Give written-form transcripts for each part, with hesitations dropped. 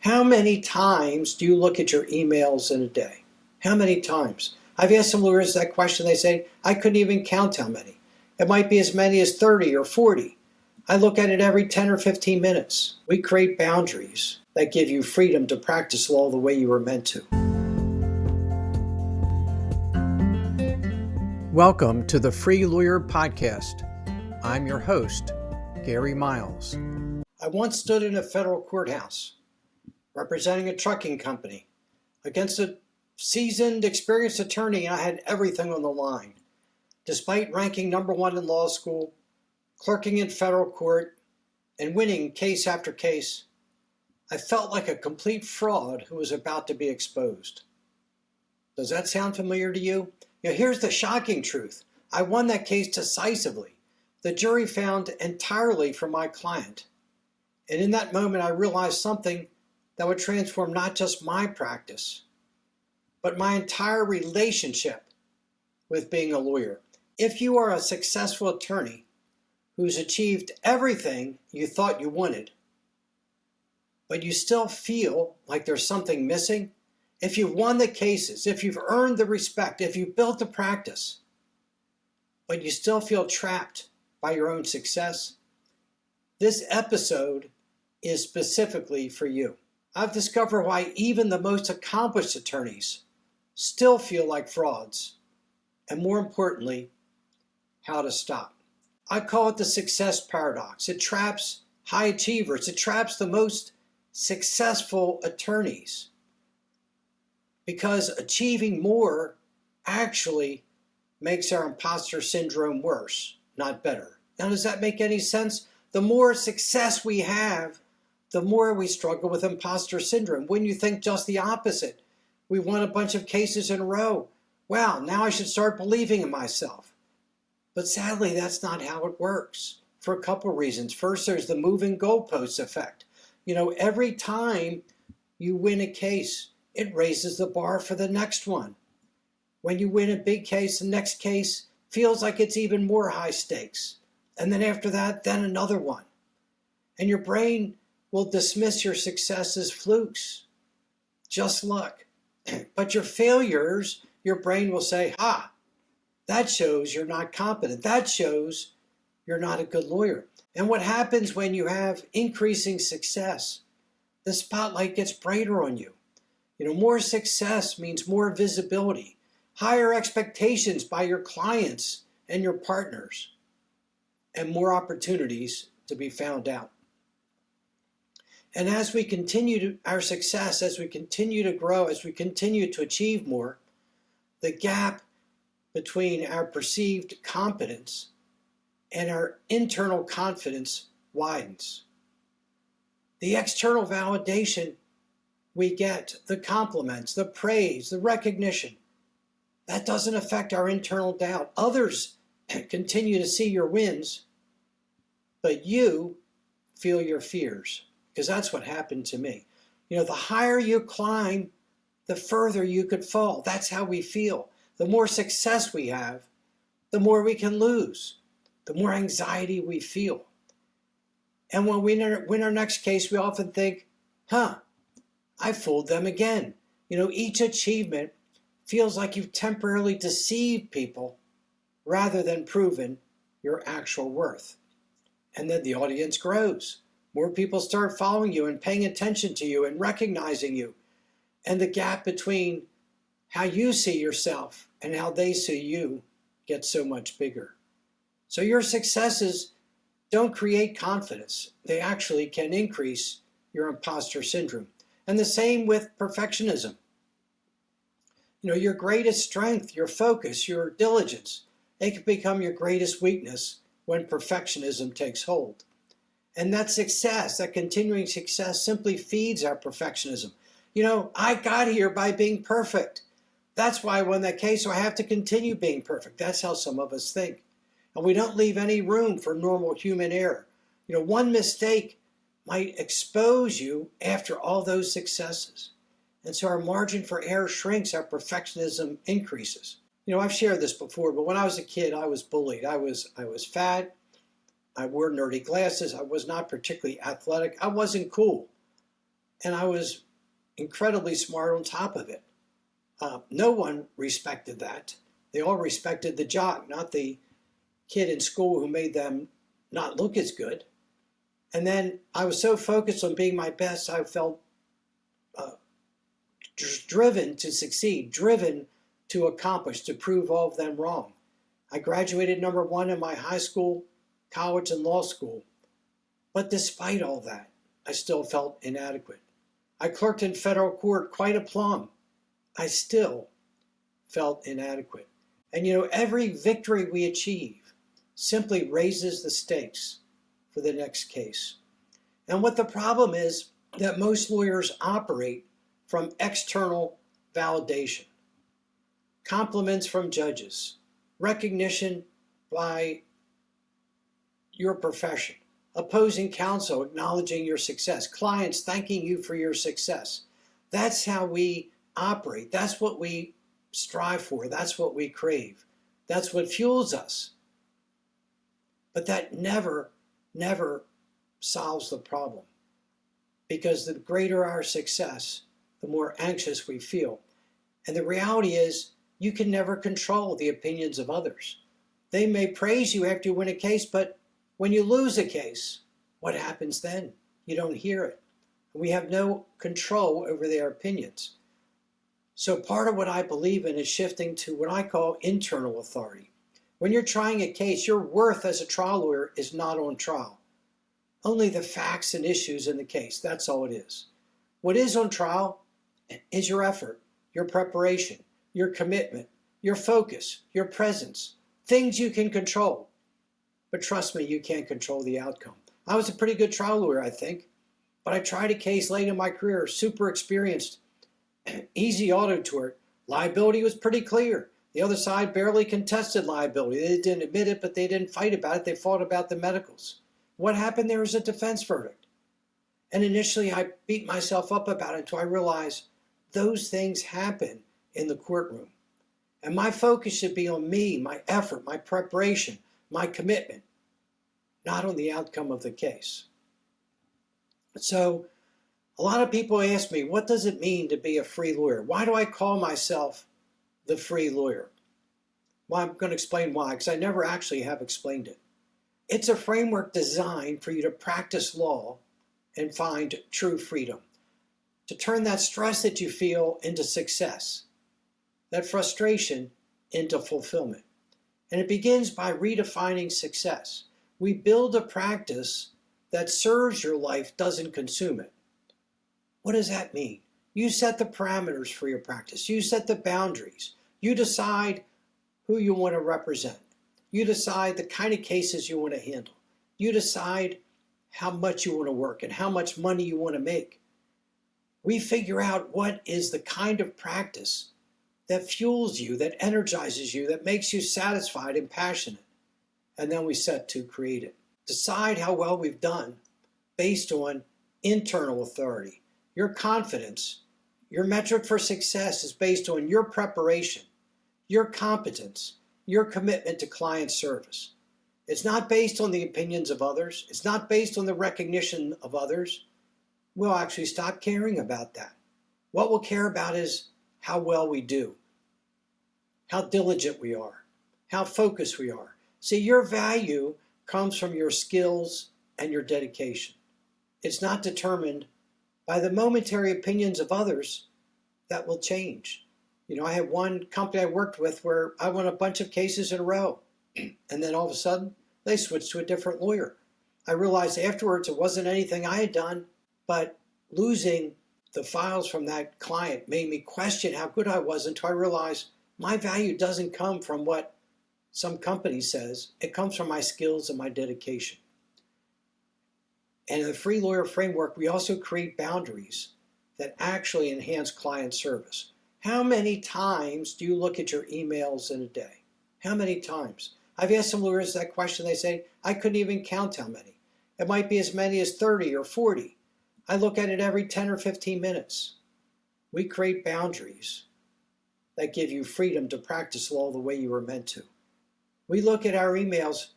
How many times do you look at your emails in a day? How many times? I've asked some lawyers that question. They say, I couldn't even count how many. It might be as many as 30 or 40. I look at it every 10 or 15 minutes. We create boundaries that give you freedom to practice law the way you were meant to. Welcome to the Free Lawyer Podcast. I'm your host, Gary Miles. I once stood in a federal courthouse representing a trucking company against a seasoned, experienced attorney. I had everything on the line. Despite ranking number one in law school, clerking in federal court, and winning case after case, I felt like a complete fraud who was about to be exposed. Does that sound familiar to you? Here's the shocking truth. I won that case decisively. The jury found entirely for my client. And in that moment, I realized something that would transform not just my practice, but my entire relationship with being a lawyer. If you are a successful attorney who's achieved everything you thought you wanted, but you still feel like there's something missing, if you've won the cases, if you've earned the respect, if you've built the practice, but you still feel trapped by your own success, this episode is specifically for you. I've discovered why even the most accomplished attorneys still feel like frauds, and more importantly, how to stop. I call it the success paradox. It traps high achievers. It traps the most successful attorneys because achieving more actually makes our imposter syndrome worse, not better. Now, does that make any sense? The more success we have, the more we struggle with imposter syndrome. When you think just the opposite, we won a bunch of cases in a row. Wow, now I should start believing in myself. But sadly, that's not how it works for a couple of reasons. First, there's the moving goalposts effect. Every time you win a case, it raises the bar for the next one. When you win a big case, the next case feels like it's even more high stakes. And then after that, then another one. And your brain will dismiss your success as flukes, just luck. But your failures, your brain will say, that shows you're not competent. That shows you're not a good lawyer. And what happens when you have increasing success? The spotlight gets brighter on you. More success means more visibility, higher expectations by your clients and your partners, and more opportunities to be found out. And as we continue our success, as we continue to grow, as we continue to achieve more, the gap between our perceived competence and our internal confidence widens. The external validation we get, the compliments, the praise, the recognition, that doesn't affect our internal doubt. Others continue to see your wins, but you feel your fears. Because that's what happened to me. The higher you climb, the further you could fall. That's how we feel. The more success we have, the more we can lose, the more anxiety we feel. And when we win our next case, we often think, I fooled them again. Each achievement feels like you've temporarily deceived people rather than proven your actual worth. And then the audience grows. More people start following you and paying attention to you and recognizing you. And the gap between how you see yourself and how they see you gets so much bigger. So your successes don't create confidence. They actually can increase your imposter syndrome. And the same with perfectionism. Your greatest strength, your focus, your diligence, they can become your greatest weakness when perfectionism takes hold. And that success, that continuing success, simply feeds our perfectionism. I got here by being perfect. That's why I won that case, so I have to continue being perfect. That's how some of us think. And we don't leave any room for normal human error. One mistake might expose you after all those successes. And so our margin for error shrinks, our perfectionism increases. I've shared this before, but when I was a kid, I was bullied. I was fat. I wore nerdy glasses. I was not particularly athletic. I wasn't cool. and I was incredibly smart on top of it. No one respected that. They all respected the jock, not the kid in school who made them not look as good. And then I was so focused on being my best, I felt driven to succeed, driven to accomplish, to prove all of them wrong. I graduated number one in my high school, college, and law school. But despite all that, I still felt inadequate. I clerked in federal court, quite aplomb. I still felt inadequate. And every victory we achieve simply raises the stakes for the next case. And what the problem is that most lawyers operate from external validation, compliments from judges, recognition by your profession, opposing counsel acknowledging your success, clients thanking you for your success. That's how we operate. That's what we strive for. That's what we crave. That's what fuels us. But that never solves the problem, because the greater our success, the more anxious we feel. And the reality is, you can never control the opinions of others. They may praise you after you win a case, but when you lose a case, what happens then? You don't hear it. We have no control over their opinions. So part of what I believe in is shifting to what I call internal authority. When you're trying a case, your worth as a trial lawyer is not on trial. Only the facts and issues in the case, that's all it is. What is on trial is your effort, your preparation, your commitment, your focus, your presence, things you can control. But trust me, you can't control the outcome. I was a pretty good trial lawyer, I think, but I tried a case late in my career, super experienced, easy auto tort. Liability was pretty clear. The other side barely contested liability. They didn't admit it, but they didn't fight about it. They fought about the medicals. What happened there was a defense verdict. And initially I beat myself up about it until I realized those things happen in the courtroom. And my focus should be on me, my effort, my preparation, my commitment, not on the outcome of the case. So a lot of people ask me, what does it mean to be a free lawyer? Why do I call myself the free lawyer? Well, I'm going to explain why, because I never actually have explained it. It's a framework designed for you to practice law and find true freedom, to turn that stress that you feel into success, that frustration into fulfillment. And it begins by redefining success. We build a practice that serves your life, doesn't consume it. What does that mean? You set the parameters for your practice. You set the boundaries. You decide who you want to represent. You decide the kind of cases you want to handle. You decide how much you want to work and how much money you want to make. We figure out what is the kind of practice that fuels you, that energizes you, that makes you satisfied and passionate. And then we set to create it. Decide how well we've done based on internal authority. Your confidence, your metric for success is based on your preparation, your competence, your commitment to client service. It's not based on the opinions of others. It's not based on the recognition of others. We'll actually stop caring about that. What we'll care about is how well we do, how diligent we are, how focused we are. See, your value comes from your skills and your dedication. It's not determined by the momentary opinions of others that will change. I had one company I worked with where I won a bunch of cases in a row. And then all of a sudden, they switched to a different lawyer. I realized afterwards it wasn't anything I had done, but losing the files from that client made me question how good I was until I realized my value doesn't come from what some company says. It comes from my skills and my dedication. And in the free lawyer framework, we also create boundaries that actually enhance client service. How many times do you look at your emails in a day? How many times? I've asked some lawyers that question. They say, I couldn't even count how many. It might be as many as 30 or 40. I look at it every 10 or 15 minutes. We create boundaries that give you freedom to practice law the way you were meant to. We look at our emails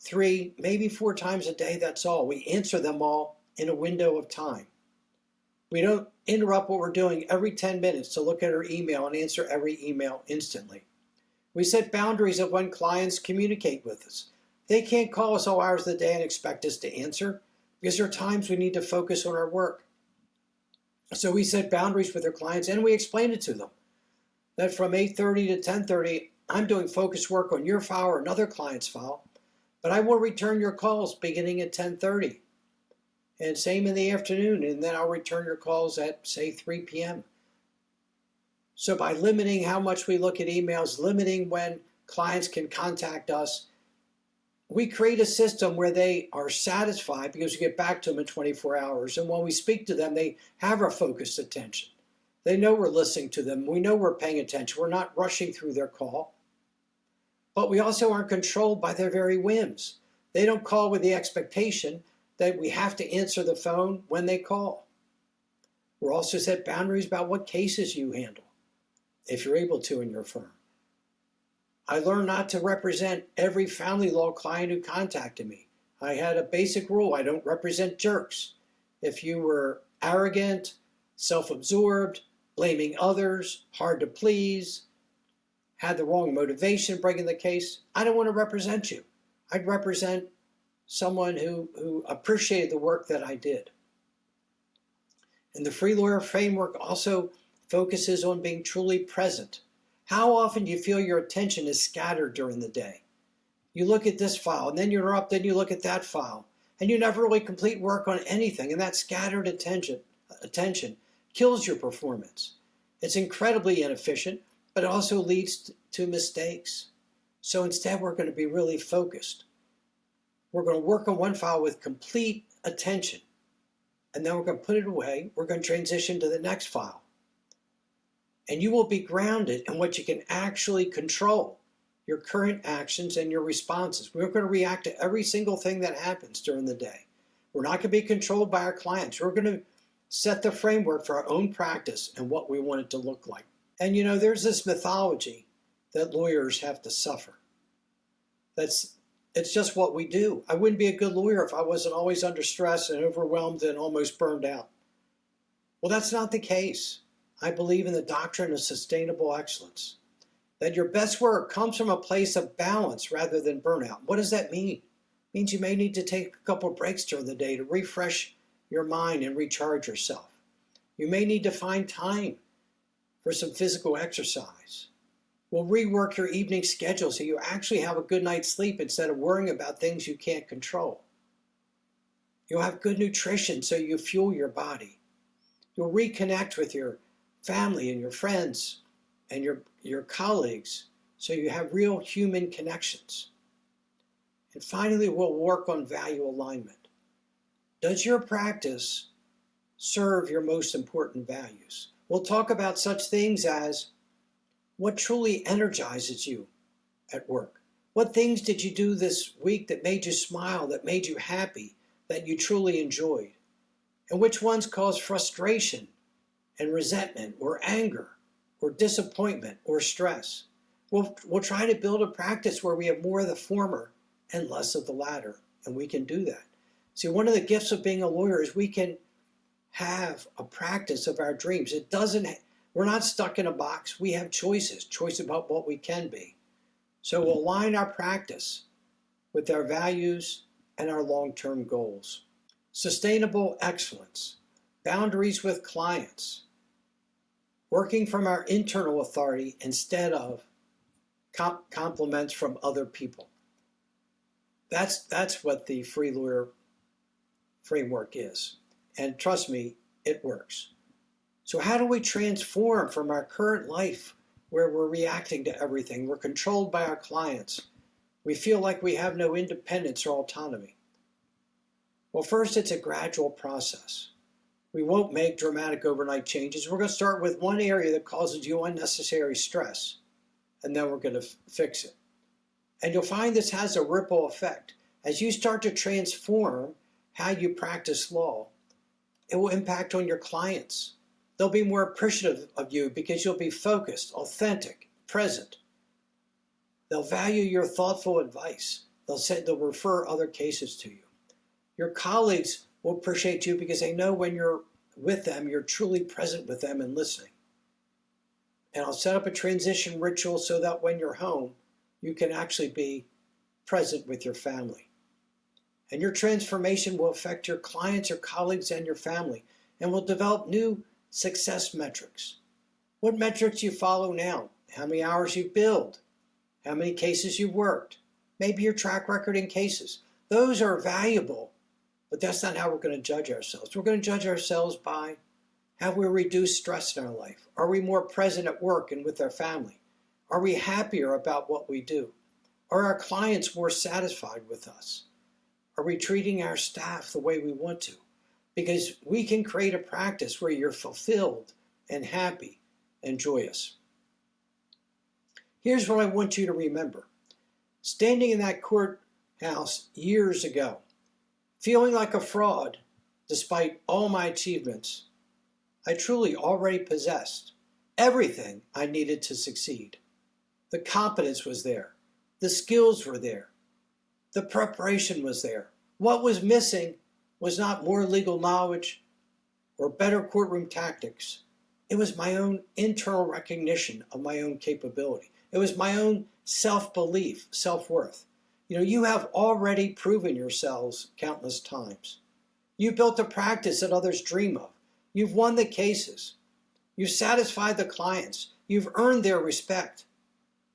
3, maybe 4 times a day, that's all. We answer them all in a window of time. We don't interrupt what we're doing every 10 minutes to look at our email and answer every email instantly. We set boundaries of when clients communicate with us. They can't call us all hours of the day and expect us to answer because there are times we need to focus on our work. So we set boundaries with our clients and we explain it to them that from 8:30 to 10:30, I'm doing focused work on your file or another client's file, but I will return your calls beginning at 10:30. And same in the afternoon, and then I'll return your calls at, say, 3 p.m. So by limiting how much we look at emails, limiting when clients can contact us, we create a system where they are satisfied because we get back to them in 24 hours. And when we speak to them, they have our focused attention. They know we're listening to them. We know we're paying attention. We're not rushing through their call. But we also aren't controlled by their very whims. They don't call with the expectation that we have to answer the phone when they call. We're also set boundaries about what cases you handle, if you're able to in your firm. I learned not to represent every family law client who contacted me. I had a basic rule: I don't represent jerks. If you were arrogant, self-absorbed, blaming others, hard to please, had the wrong motivation bringing the case, I don't want to represent you. I'd represent someone who appreciated the work that I did. And the Free Lawyer Framework also focuses on being truly present. How often do you feel your attention is scattered during the day? You look at this file, and then you interrupt, then you look at that file, and you never really complete work on anything, and that scattered attention kills your performance. It's incredibly inefficient, but it also leads to mistakes. So instead, we're going to be really focused. We're going to work on one file with complete attention, and then we're going to put it away. We're going to transition to the next file. And you will be grounded in what you can actually control, your current actions and your responses. We're going to react to every single thing that happens during the day. We're not going to be controlled by our clients. We're going to set the framework for our own practice and what we want it to look like. And there's this mythology that lawyers have to suffer. It's just what we do. I wouldn't be a good lawyer if I wasn't always under stress and overwhelmed and almost burned out. Well, that's not the case. I believe in the doctrine of sustainable excellence, that your best work comes from a place of balance rather than burnout. What does that mean? It means you may need to take a couple of breaks during the day to refresh your mind and recharge yourself. You may need to find time for some physical exercise. We'll rework your evening schedule so you actually have a good night's sleep instead of worrying about things you can't control. You'll have good nutrition so you fuel your body. You'll reconnect with your family and your friends and your colleagues so you have real human connections. And finally, we'll work on value alignment. Does your practice serve your most important values? We'll talk about such things as what truly energizes you at work. What things did you do this week that made you smile, that made you happy, that you truly enjoyed? And which ones cause frustration and resentment or anger or disappointment or stress? We'll try to build a practice where we have more of the former and less of the latter, and we can do that. See, one of the gifts of being a lawyer is we can have a practice of our dreams. We're not stuck in a box. We have choice about what we can be. So we'll align our practice with our values and our long-term goals. Sustainable excellence, boundaries with clients, working from our internal authority instead of compliments from other people. That's what the Free Lawyer Framework is. And trust me, it works. So how do we transform from our current life where we're reacting to everything? We're controlled by our clients. We feel like we have no independence or autonomy. Well, first, it's a gradual process. We won't make dramatic overnight changes. We're going to start with one area that causes you unnecessary stress, and then we're going to fix it. And you'll find this has a ripple effect. As you start to transform how you practice law, it will impact on your clients. They'll be more appreciative of you because you'll be focused, authentic, present. They'll value your thoughtful advice. They'll refer other cases to you. Your colleagues will appreciate you because they know when you're with them, you're truly present with them and listening. And I'll set up a transition ritual so that when you're home, you can actually be present with your family. And your transformation will affect your clients, your colleagues, and your family, and will develop new success metrics. What metrics you follow now? How many hours you billed? How many cases you worked? Maybe your track record in cases. Those are valuable, but that's not how we're going to judge ourselves. We're going to judge ourselves by how we reduce stress in our life. Are we more present at work and with our family? Are we happier about what we do? Are our clients more satisfied with us? Are we treating our staff the way we want to? Because we can create a practice where you're fulfilled and happy and joyous. Here's what I want you to remember. Standing in that courthouse years ago, feeling like a fraud despite all my achievements, I truly already possessed everything I needed to succeed. The competence was there. The skills were there. The preparation was there. What was missing was not more legal knowledge or better courtroom tactics. It was my own internal recognition of my own capability. It was my own self-belief, self-worth. You have already proven yourselves countless times. You built a practice that others dream of. You've won the cases. You've satisfied the clients. You've earned their respect.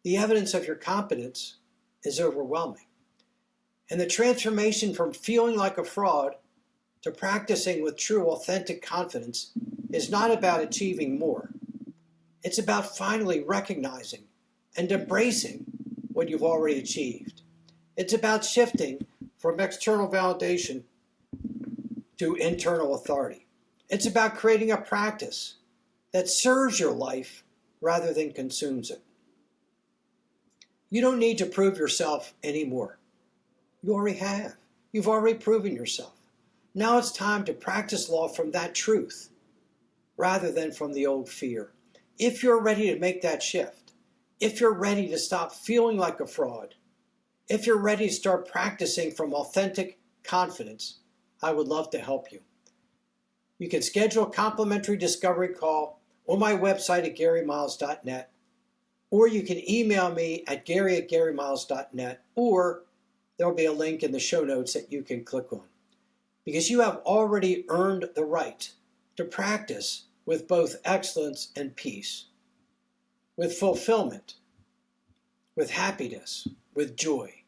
The evidence of your competence is overwhelming. And the transformation from feeling like a fraud to practicing with true, authentic confidence is not about achieving more. It's about finally recognizing and embracing what you've already achieved. It's about shifting from external validation to internal authority. It's about creating a practice that serves your life rather than consumes it. You don't need to prove yourself anymore. You already have. You've already proven yourself. Now it's time to practice law from that truth rather than from the old fear. If you're ready to make that shift, if you're ready to stop feeling like a fraud, if you're ready to start practicing from authentic confidence, I would love to help you. You can schedule a complimentary discovery call on my website at GaryMiles.net, or you can email me at Gary@GaryMiles.net, or there'll be a link in the show notes that you can click on. Because you have already earned the right to practice with both excellence and peace, with fulfillment, with happiness, with joy.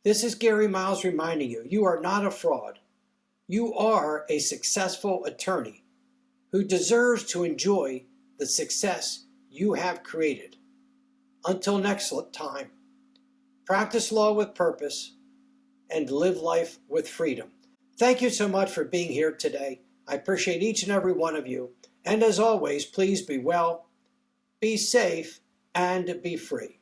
This is Gary Miles reminding you, you are not a fraud. You are a successful attorney who deserves to enjoy the success you have created. Until next time, practice law with purpose and live life with freedom. Thank you so much for being here today. I appreciate each and every one of you. And as always, please be well, be safe, and be free.